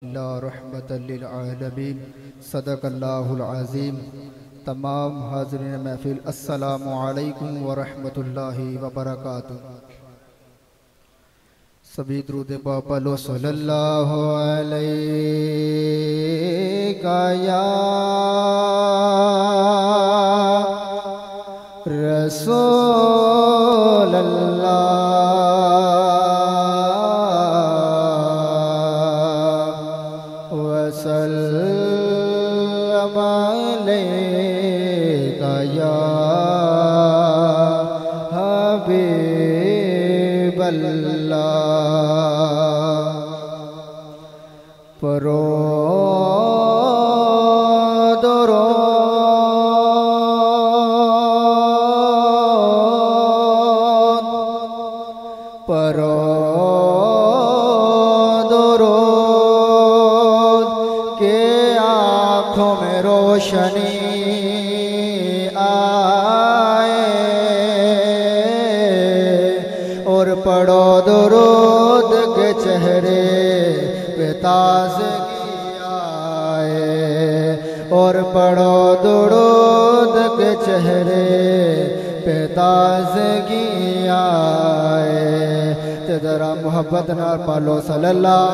اللہ رحمت للعالمین صدق اللہ العظیم۔ تمام حاضرین محفل السلام علیکم ورحمت اللہ وبرکاتہ۔ سبھی درود پاک پڑھو صلی اللہ علیہ یا رسول اللہ وسلم علیک یا حبیب اللہ۔ درود کہ آنکھوں میں روشنی آئے اور پڑھو درود کے چہرے پہ تازگی آئے اور پڑھو درود کے چہرے پہ تازگی آئے۔ ذرا محبت نال پڑھو صلی اللہ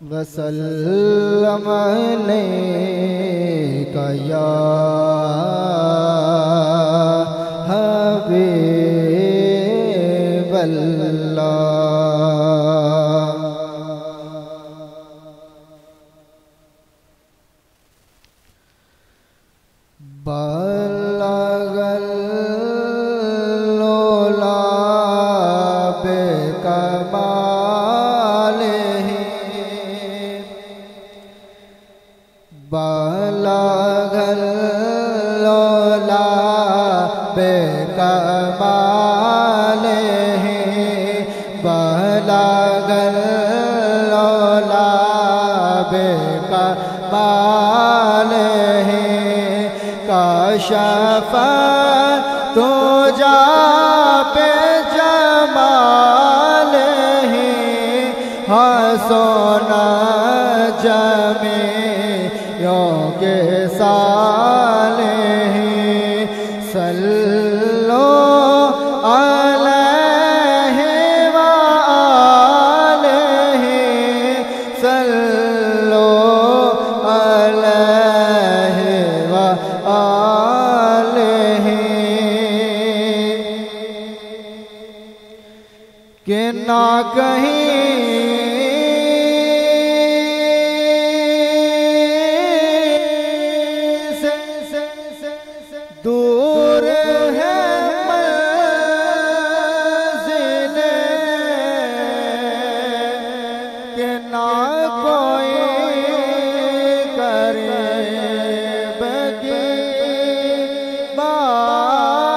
وسلم علیک یا حبیب اللہ۔ بلغ العلا بکمالہ بلغ العلا بکمالہ بلغ العلا بکمالہ کشف تجا پہ جمالہ حسن جمیعوں کے صالح صلو علیہ وآلہ صلو علیہ وآلہ کہ نہ کہیں دور ہے منزل کہ نہ کوئی قریب کی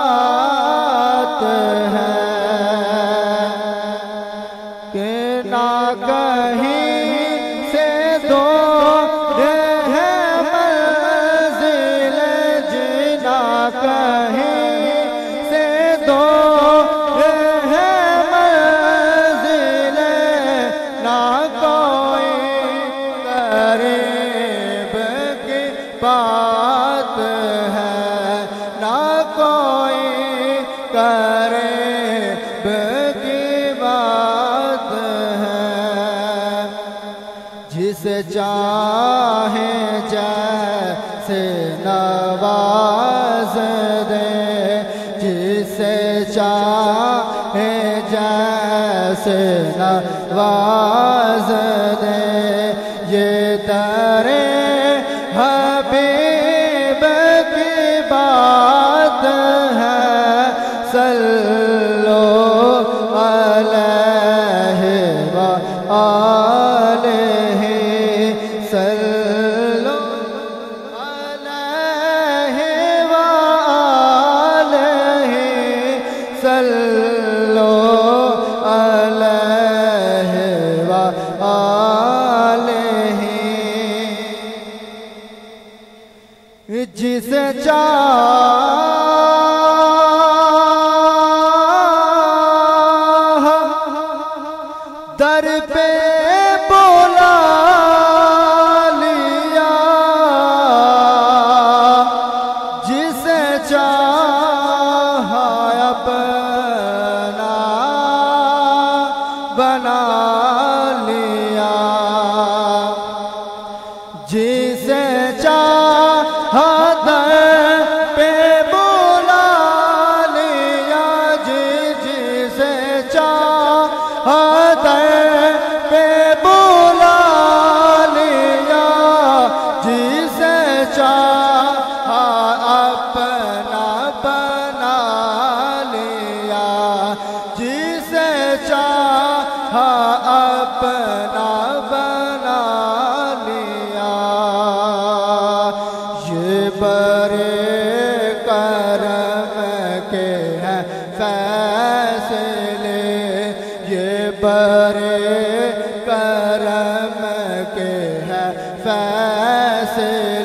بات ہے کہ نہ کہیں سے دور ہے منزل جنا کہیں سے دور ہے منزل نہ کوئی قریب کی بات ہے نہ کوئی قریب کی بات ہے جسے چاہے جیسے نواز دے جسے چاہے جیسے نواز دے یہ تیرے حبیب کی بات ہے صلو علیہ وآلہ صلو علیہ وآلہ صلو علیہ جسے چاہا در پہ بولا لیا، جسے چاہا اپنا بنا لیا، جسے چاہا در پہ بولا لیا، جسے چاہا در پہ بولا لیا، جسے چاہا اپنا بنا لیا، جسے چاہا اپنا بنا لیا۔ یہ بڑے کرم کے ہیں فیصلے، یہ بڑے کرم کے ہیں فیصلے،